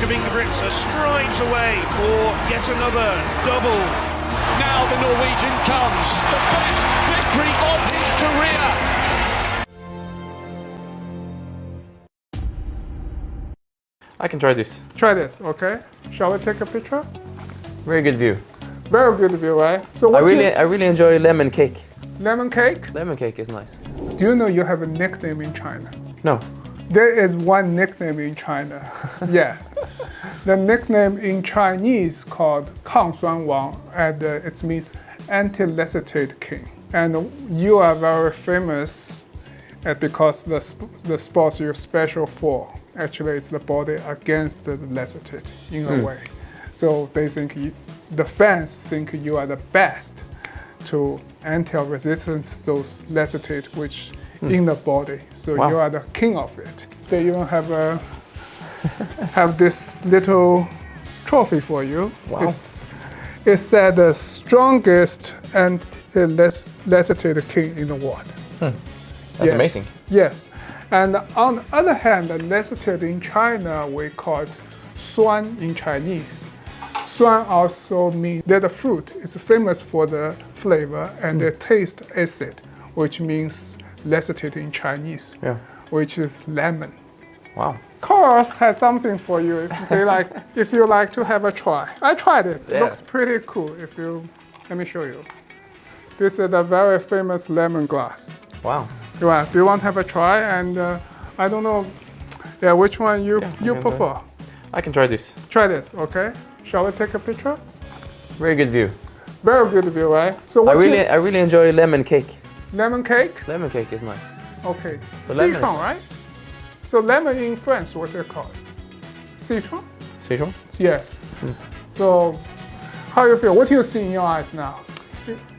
Jakob Ingebrigtsen strides away for yet another double. Now the Norwegian comes, the best victory of his career. I can try this. Try this, okay? Shall we take a picture? Very good view. Very good view, right? So I really enjoy lemon cake. Lemon cake? Lemon cake is nice. Do you know you have a nickname in China? No. There is one nickname in China. Yes. The nickname in Chinese called 抗酸王, and it means anti-lactate king. And you are very famous because the sports you're special for. Actually, it's the body against the lactate in a way. So they think the fans think you are the best to anti-resistance those lactate which in the body. So you are the king of it. They even have this little trophy for you. Wow. It said the strongest anti-lactate king in the world. That's amazing. Yes. And on the other hand, the lactate in China, we call it 酸 in Chinese. 酸 also means that the fruit is famous for the flavor and the taste acid, which means lactate in Chinese, which is lemon. Wow. COROS has something for you if you like to have a try. I tried it. Yeah. Looks pretty cool. Let me show you. This is a very famous lemon glass. Wow. Do you want to have a try? And I don't know, which one you prefer. I can try this. Try this, okay? Shall we take a picture? Very good view. Very good view, right? So I really enjoy lemon cake. Lemon cake? Lemon cake is nice. Okay. So lemon Citron, right? So lemon in French, what do you call it? Citron? Citron? Yes. So how you feel? What do you see in your eyes now?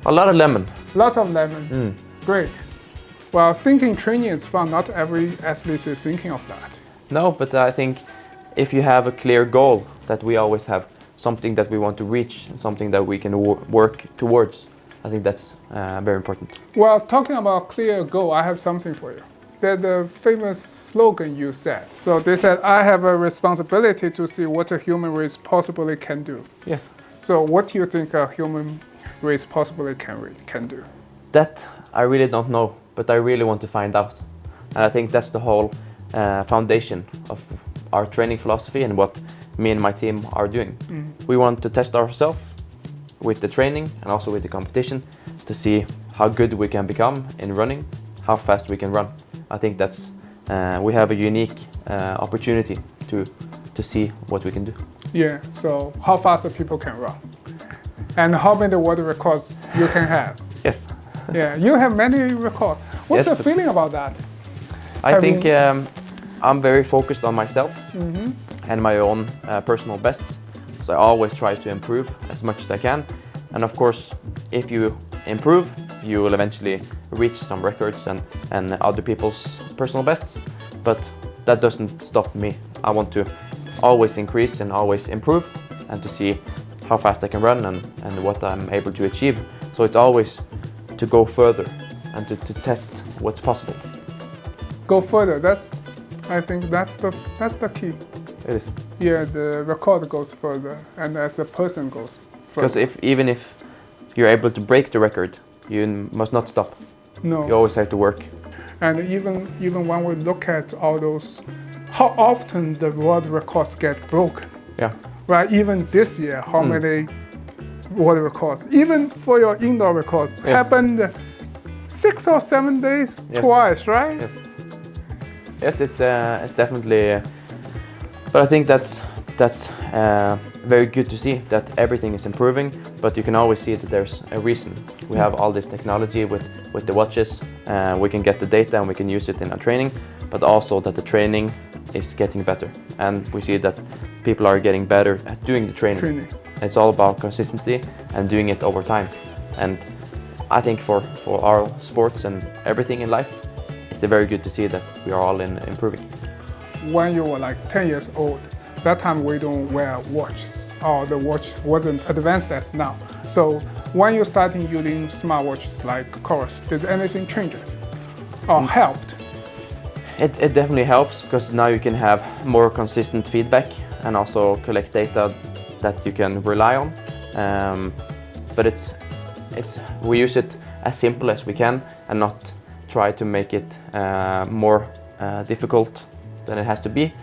A lot of lemon. Lots of lemon. Great. Well, thinking training is fun. Not every athlete is thinking of that. No, but I think if you have a clear goal, that we always have something that we want to reach, something that we can work towards, I think that's very important. Well, talking about clear goal, I have something for you. That's the famous slogan you said. So they said, I have a responsibility to see what a human race possibly can do. Yes. So what do you think a human race possibly can do? That I really don't know, but I really want to find out. And I think that's the whole foundation of our training philosophy and what me and my team are doing. We want to test ourselves with the training and also with the competition to see how good we can become in running, how fast we can run. I think that's we have a unique opportunity to see what we can do. Yeah, so how fast the people can run and how many world records you can have. Yes. Yeah, you have many records. What's the feeling about that? I think I'm very focused on myself and my own personal bests. So I always try to improve as much as I can. And of course, if you improve, you will eventually reach some records and other people's personal bests. But that doesn't stop me. I want to always increase and always improve and to see how fast I can run and what I'm able to achieve. So it's always to go further and to test what's possible. Go further. I think that's the key. It is. Yeah, the record goes further, and as a person goes further. Because even if you're able to break the record, you must not stop. No. You always have to work. And even when we look at all those, how often the world records get broken. Yeah. Right. Even this year, how many world records? Even for your indoor records, happened 6 or 7 days twice, right? Yes. Yes, it's definitely. But I think that's very good to see that everything is improving. But you can always see that there's a reason. We have all this technology with the watches. We can get the data and we can use it in our training. But also that the training is getting better, and we see that people are getting better at doing the training. It's all about consistency and doing it over time. And I think for our sports and everything in life, it's very good to see that we are all improving. When you were like 10 years old, that time we don't wear watches, or the watch wasn't advanced as now. So when you started using smartwatches like COROS, did anything change it or helped? it definitely helps because now you can have more consistent feedback and also collect data that you can rely on. But we use it as simple as we can and not try to make it more difficult than it has to be,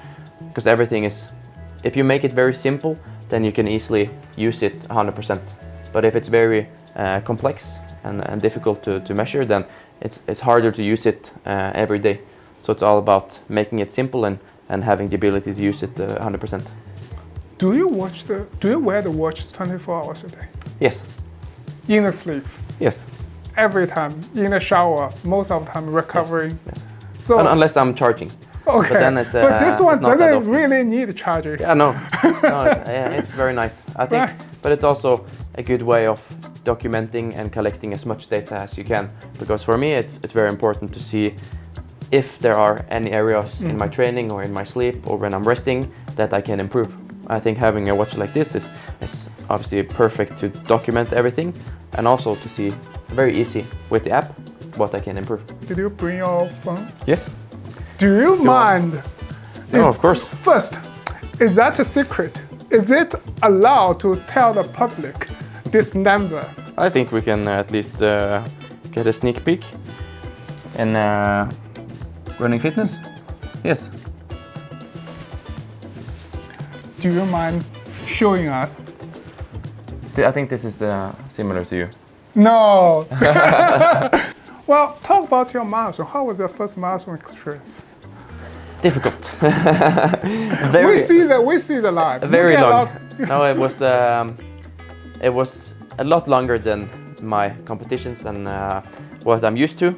because everything is, if you make it very simple, then you can easily use it 100%. But if it's very complex and difficult to measure, then it's harder to use it every day. So it's all about making it simple and having the ability to use it 100%. Do you wear the watch 24 hours a day? Yes. In the sleep? Yes. Every time, in the shower, most of the time recovering. Yes. So unless I'm charging. okay, But then it's, but this one it's not that doesn't often. really need a charger. Yeah, no, it's very nice. I think, Right. but it's also a good way of documenting and collecting as much data as you can. Because for me, it's very important to see if there are any areas in my training or in my sleep or when I'm resting that I can improve. I think having a watch like this is obviously perfect to document everything, and also to see very easy with the app what I can improve. Did you bring your phone? Yes. Do you mind? No, of course. First, is that a secret? Is it allowed to tell the public this number? I think we can at least get a sneak peek in running fitness. Yes. Do you mind showing us? I think this is similar to you. No. Well, talk about your marathon. How was your first marathon experience? Difficult. We see the live. Very Look at long. us. No, it was a lot longer than my competitions and what I'm used to.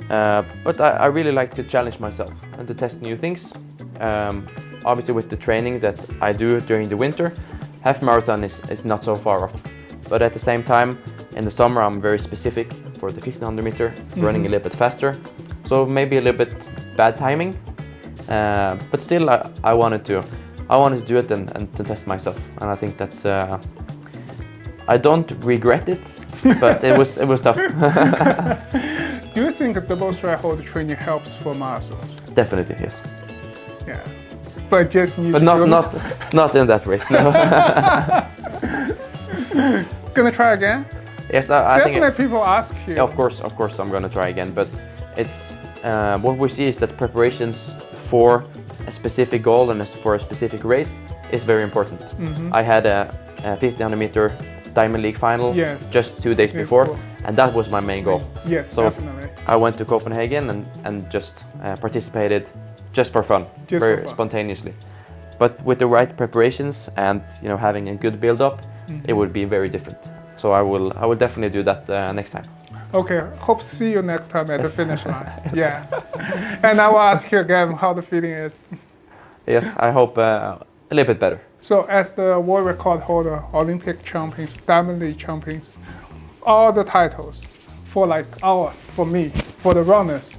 But I really like to challenge myself and to test new things. Obviously, with the training that I do during the winter, half marathon is not so far off. But at the same time, in the summer, I'm very specific for the 1500 meter, running a little bit faster. So maybe a little bit bad timing. But still, I wanted to do it and to test myself. And I think that's. I don't regret it, but it was tough. Do you think double threshold training helps for marathons? Definitely, yes. Yeah. But just need But not in that race. No. Gonna try again? Yes, I think. Definitely people ask you. Of course, I'm gonna try again. But it's what we see is that preparations for a specific goal and for a specific race is very important. I had a 1500 meter Diamond League final just 2 days before, and that was my main goal. Yes, so definitely. I went to Copenhagen and just participated just for fun, very spontaneously. But with the right preparations and having a good build-up, it would be very different. So I will definitely do that next time. Okay, hope to see you next time at the finish line. Yeah. And I will ask you again how the feeling is. Yes, I hope a little bit better. So as the world record holder, Olympic champions, Diamond League champions, all the titles for me, for the runners,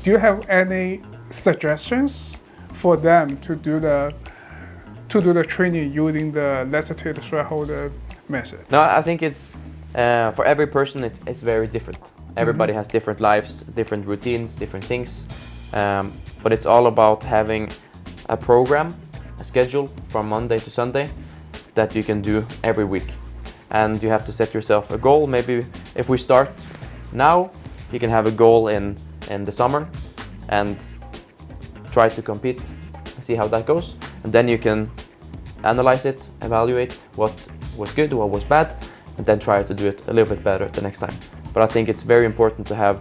do you have any suggestions for them to do the training using the lacetate threshold method? No, I think it's for every person it's very different. Everybody has different lives, different routines, different things. But it's all about having a program, a schedule from Monday to Sunday that you can do every week. And you have to set yourself a goal. Maybe if we start now, you can have a goal in the summer and try to compete, see how that goes. And then you can analyze it, evaluate what was good, what was bad, and then try to do it a little bit better the next time. But I think it's very important to have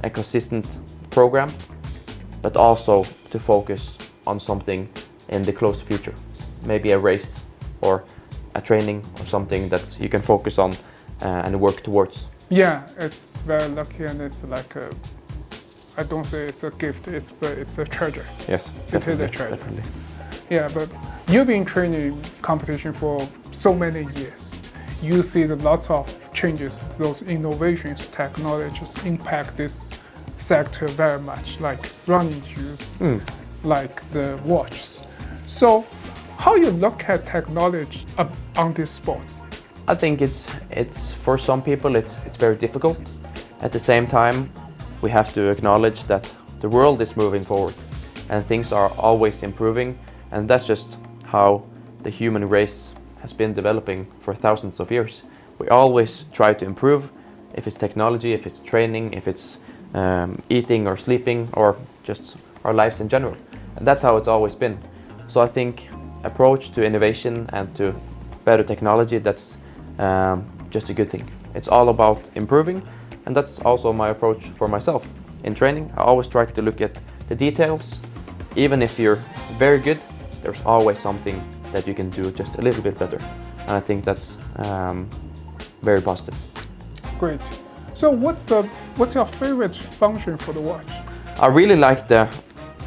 a consistent program, but also to focus on something in the close future. Maybe a race or a training or something that you can focus on and work towards. Yeah, it's very lucky, and it's like I don't say it's a gift, but it's a treasure. Yes, it is a treasure. Definitely. Yeah, but you've been training competition for so many years. You see the lots of changes, those innovations, technologies impact this sector very much, like running shoes, like the watches. So, how you look at technology on these sports? I think it's for some people it's very difficult. At the same time, we have to acknowledge that the world is moving forward. and things are always improving, and that's just how the human race has been developing for thousands of years. We always try to improve, if it's technology, if it's training, if it's eating or sleeping, or just our lives in general. And that's how it's always been. So I think approach to innovation and to better technology, that's just a good thing. It's all about improving, and that's also my approach for myself. In training, I always try to look at the details. Even if you're very good, there's always something that you can do just a little bit better. And I think that's very positive. Great. So what's your favorite function for the watch? I really like the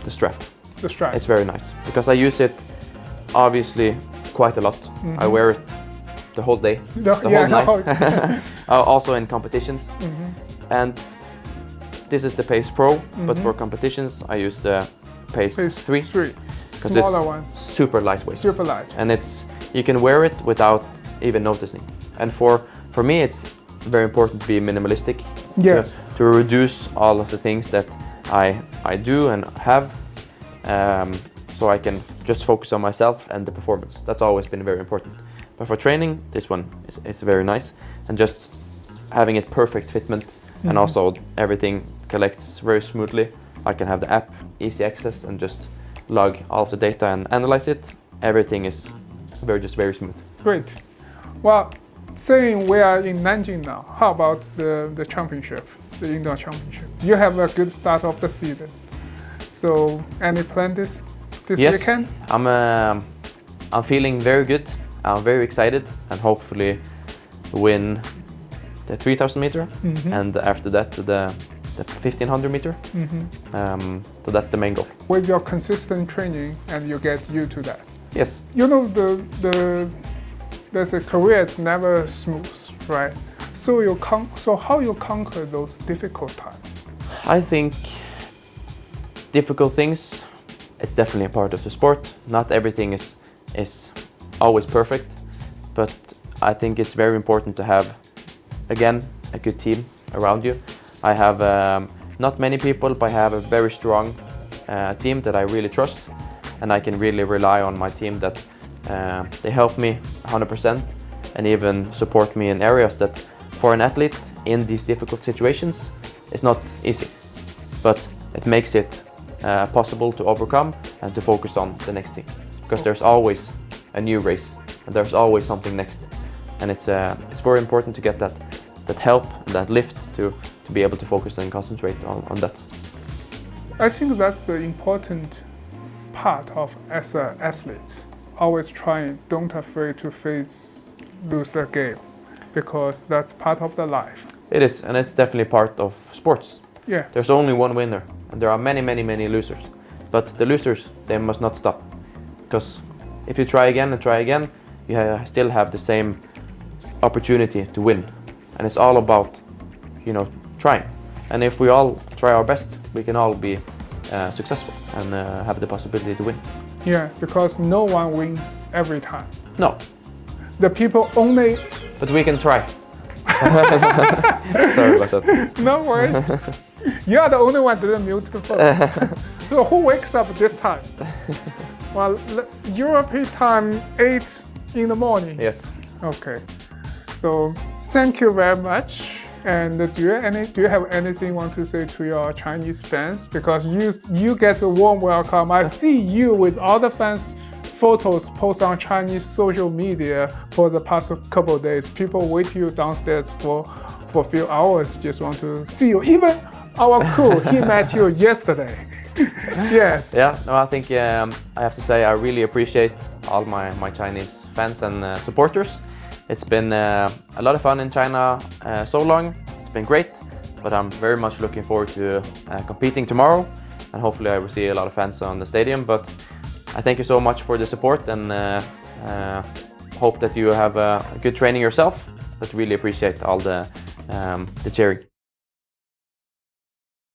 strap. The strap. It's very nice because I use it obviously quite a lot. I wear it the whole day, the whole night. Also in competitions. And this is the Pace Pro, but for competitions I use the Pace 3 because it's super lightweight. Super light. And you can wear it without even noticing. And for me it's very important to be minimalistic. Yes. To reduce all of the things that I do and have, so I can just focus on myself and the performance. That's always been very important. But for training, this one is very nice, and just having it perfect fitment, and also everything collects very smoothly. I can have the app, easy access, and just log all of the data and analyze it. Everything is very smooth. Great. Well, saying we are in Nanjing now, how about the championship, the indoor championship? You have a good start of the season. So any plan this weekend? I'm feeling very good. I'm very excited, and hopefully win the 3,000 meter, and after that the 1,500 meter. So that's the main goal. With your consistent training, and you get used to that. Yes. You know there's a career it's never smooth, right? So how you conquer those difficult times? I think difficult things, it's definitely a part of the sport. Not everything is always perfect, but I think it's very important to have, again, a good team around you. I have not many people, but I have a very strong team that I really trust, and I can really rely on my team that they help me 100% and even support me in areas that for an athlete in these difficult situations is not easy, but it makes it possible to overcome and to focus on the next thing, because there's always a new race and there's always something next, and it's very important to get that help and that lift to be able to focus and concentrate on that. I think that's the important part of as an athlete. Always trying, don't afraid to lose the game, because that's part of the life. It is, and it's definitely part of sports. Yeah. There's only one winner, and there are many losers. But the losers, they must not stop, because if you try again and try again, you still have the same opportunity to win. And it's all about, trying. And if we all try our best, we can all be successful and have the possibility to win. Yeah, because no one wins every time. No. The people only... But we can try. Sorry about that. No worries. You are the only one that didn't mute the phone. So who wakes up this time? Well, European time 8 in the morning. Yes. Okay. So thank you very much. And do you have anything you want to say to your Chinese fans? Because you get a warm welcome. I see you with all the fans photos posted on Chinese social media for the past couple of days. People wait you downstairs for a few hours, just want to see you. Even our crew, he met you yesterday. Yes. Yeah, no, I think I have to say I really appreciate all my Chinese fans and supporters. It's been a lot of fun in China so long. It's been great, but I'm very much looking forward to competing tomorrow, and hopefully I will see a lot of fans on the stadium. But I thank you so much for the support, and hope that you have a good training yourself, but really appreciate all the cheering.